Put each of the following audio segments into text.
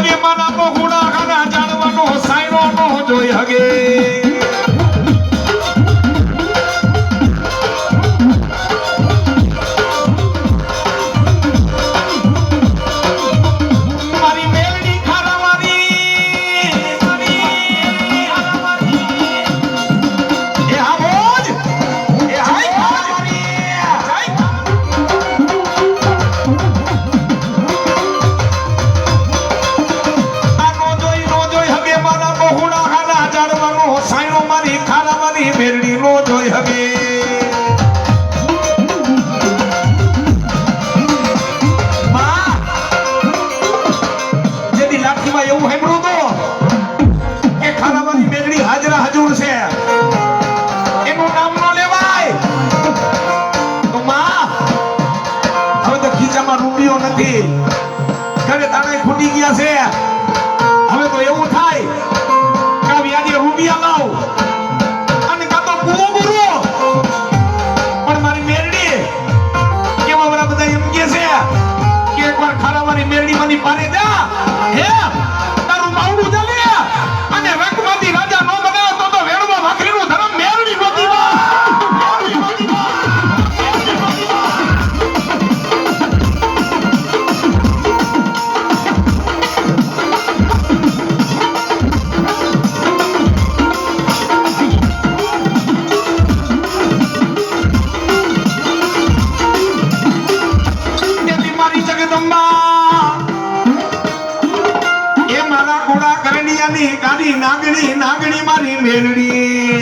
હગે મારા બહુડા ખાના જાણવાનો સાયરો નો જોઈ હગે મેરડી નો જોઈ હગે જેની લાઠીમાં એવું સાંભળ્યું તો કે ખારાવાની મેરડી હાજરા હજુર છે એનું નામ નો લેવાય તો માં હવે તો ખીચામાં રૂપિયો નથી ઘરે તાણે ખૂટી ગયા છે હવે તો એવું થાય કે વ્યાજે રૂપિયા લાવ મેરડી માની પારે જા હે તારું માવડું ચાલે અને રંગમાંથી રાજા નો બનાવ્યો તો વેણમાં ભાખરીનું ધર્મ મેરડી નોતી મારી જગદંબા ગાડી નાગણી નાગણી મારી મેરડી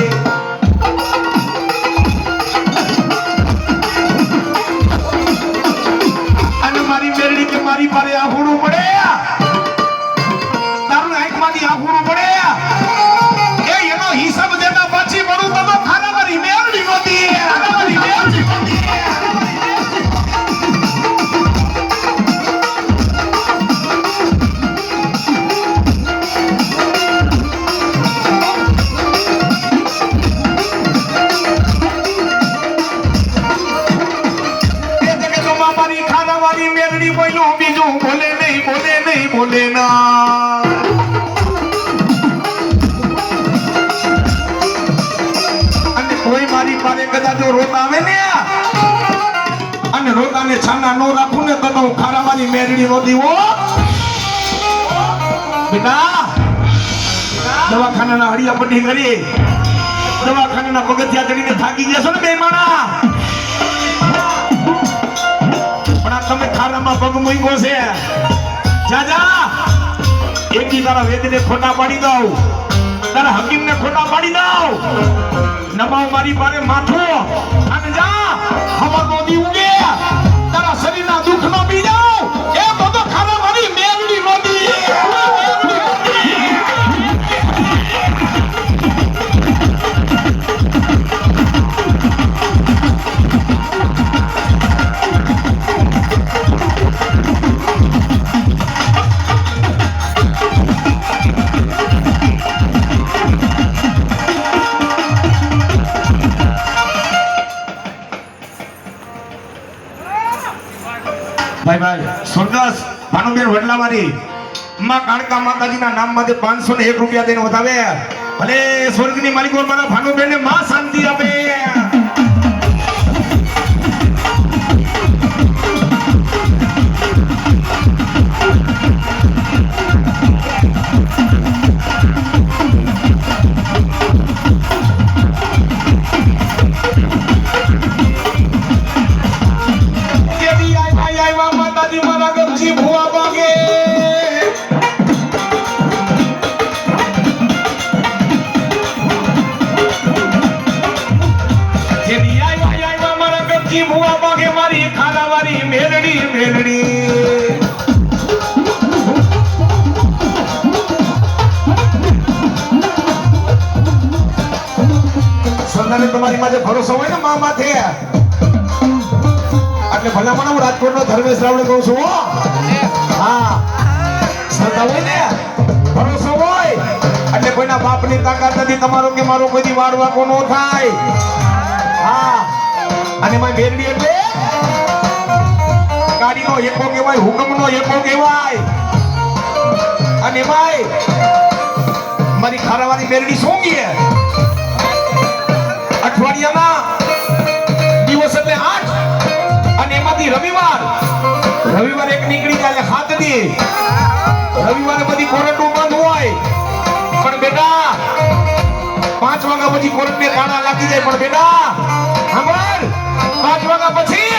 અને મારી મેરડી કે મારી પાસે આહુડું પડે તારું આંખમાંથી આહુડું પડે એ એનો હિસાબ દેતા પછી મળું તો ખાના મારી મેરડી નહોતી મારી મેરડી બીજું બોલે ના અને કોઈ મારી પાસે કદાચ જો રોતા આવે ને અને રોતાને છાના નો રાખું ને તો હું ખારાવાની મેરડી નો દીવો બેટા દવાખાનાના હડિયા પટ્ટી કરી દવાખાનાના પગથિયા ચડીને થાકી ગયા છો ને બે માણા તમે ખારામાં પગ મૂક્યો છે જાજા એકી તારા વેદને ખોટા પાડી દઉં તારા હકીમને ખોટા પાડી દઉં નમાવ મારી પાસે માથું અને જા હવા ગોદી ઉગે તારા શરીરના દુઃખનો પી જાવ એ બધો ખારા મારી મેરડી નોદી ભાઈ સ્વર્ગસ્થ ભાનુબેન વડલાવારી માં કાળકા માતાજીના નામમાંથી 501 રૂપિયા દઈને વધાવે ભલે સ્વર્ગની માલિકો મારા ભાનુબેનને માં શાંતિ આપે મારી ખારાવારી મેરડી મેરડી સંતાને તમારી માથે ભરોસો હોય ને મા માથે એટલે ભલામણ હું રાજકોટનો ધર્મેશ રાવળે કહું છું હા સંતા હોય ને ભરોસો હોય એટલે કોઈના બાપની તાકાત નથી તમારો કે મારો કોઈ વાળવા કોનો થાય હા અને માં મેરડી એટલે ગાડીનો એકો કહેવાય હુકમનો એકો કહેવાય અને ભાઈ મારી ખારાવાળી મેરડી સોંગી અઠવાડિયાના દિવસ એટલે 8 અને એમાંથી રવિવાર એક નીકળી જાય 7 દી રવિવારે બધી કોરટો બંધ હોય પણ બેટા 5 વાગ્યા પછી કોરટ ને તાળા લાગી જાય પણ બેટા સાંભળ 5 વાગ્યા પછી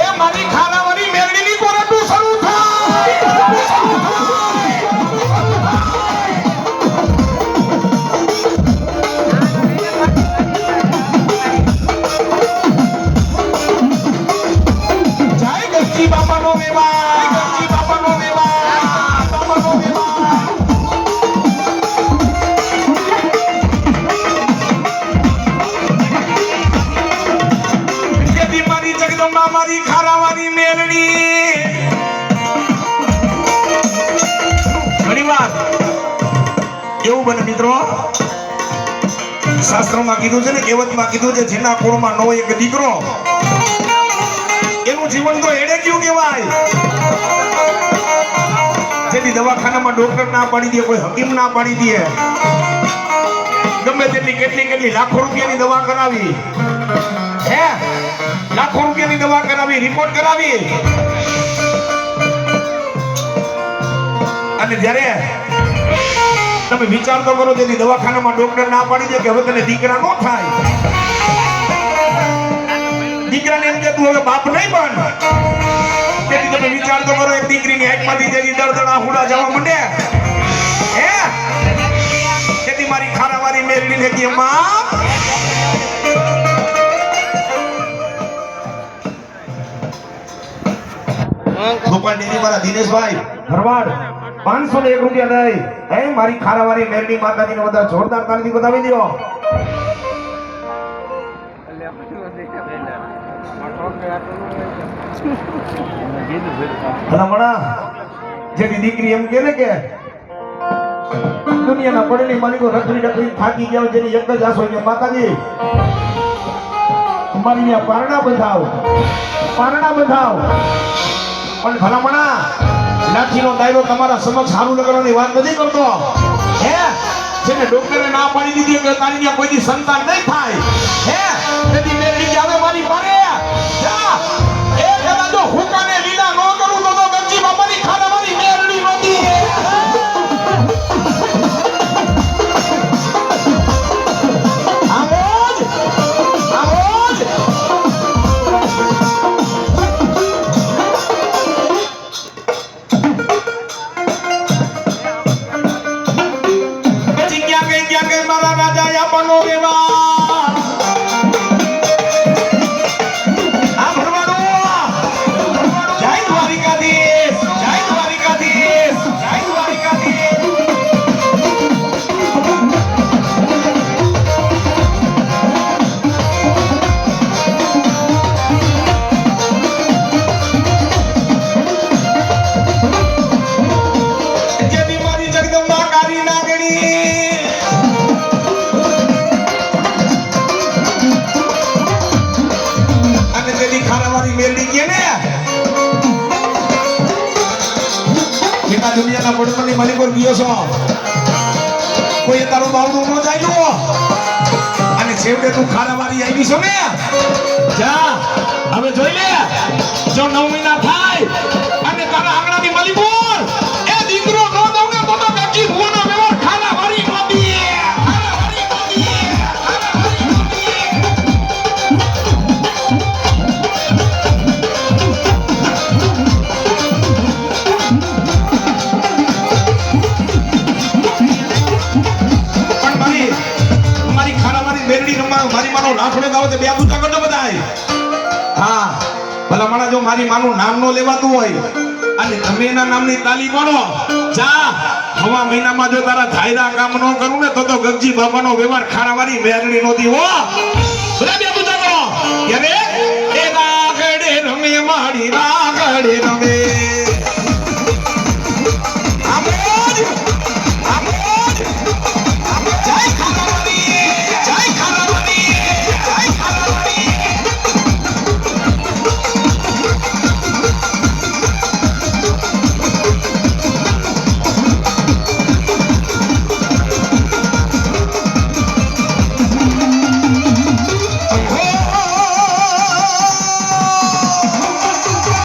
એ મારી ખાનાવાળી મેરડીની કોરટો શરૂ થાય જય ગરજી બાપાનો વેવા ગરજી બાપાનો વેવા બાપાનો વેવા મારી ખારાવાળી મેલડી ઘણીવાર એવું બને મિત્રો શાસ્ત્રોમાં કીધું છે ને કહેવતમાં કીધું છે જેના કુળમાં નો એક દીકરો એનું જીવન તો એડે ગયું કહેવાય જેથી દવાખાનામાં ડોક્ટર ના પાડી દે કોઈ હકીમ ના પાડી દે ગમે તેટલી કેટલી લાખો રૂપિયાની દવા કરાવી હે લાખો રૂપિયાની દવા કરાવી રિપોર્ટ કરાવી અને જ્યારે તમે વિચાર તો કરો જેથી દવાખાનામાં ડોક્ટર ના પાડી દે કે હવે તને દીકરા નો થાય દીકરાને એમ કે તું હવે બાપ નહીં બન તેથી તમે વિચાર તો કરો એક દીકરીની આંખમાંથી જેથી દળદળા હુડા જવા માંડે હે તેથી મારી ખારાવાળી મેરડીને કે માં ગોપાલ ડેરી વાળા દિનેશભાઈ ભરવાડ 501 રૂપિયા દઈ હે મારી ખારાવાળી મેરડી માતાજીને બધા જોરદાર તાળીથી બતાવી દો ભલામણા જેની દીકરી એમ કે ને કે દુનિયાના પડેલી માલિકો રખડી થાકી ગયા જેની એક જ આશો કે માતાજી મારી ત્યાં પારણા બંધાવ પણ ભલામણા લાઠીનો દાયરો તમારા સમક્ષ સારું લગાડવાની વાત નથી કરતો હે જેને ડોક્ટરે ના પાડી દીધી કે તારી ત્યાં કોઈની સંતાન નહીં થાય હે તેથી મેરડી આવે મારી પાસે જા એ કદા જો હુકાને લીલા ન કરું તો ગંજી બાપાની ખાનાવાળી મેરડી નોતી મારા રાજા આપનો વેવા આ ભરવાડો જય દ્વારિકાધીશ જય દ્વારિકાધીશ જય દ્વારિકાધીશ જેની મારી જગદંબા કારી નાગણી ખારાવાળી મેરડી કે ને જેના દુનિયાના પડપણની માલિકો ગયો છો કોઈ તારો બાવડું ન જાય અને છેવટે તું ખારાવાળી આવી છો ને જા હવે જોઈ લે જો 9 મહિના થાય અને તારા આંગણાની માલિકો એ દીકરો ન દઉં ને તો ગજી ભૂવાનો વ્યવહાર ખારાવાળી નોતી મારી માનો લાખડો ગાવ તે બે પૂછા કરતો બધાય હા ભલા માણા જો મારી માનું નામ નો લેવાતું હોય અને તમે એના નામની તાલી પાડો જા હવા મહિનામાં જો તારા ધાયરા કામ ન કરું ને તો ગગજી બાબાનો વ્યવહાર ખારાવાળી મેરડી નોતી હો ભલા બે પૂછા કરો કે રે એ રાગડે રમે મારી રાગડે રમે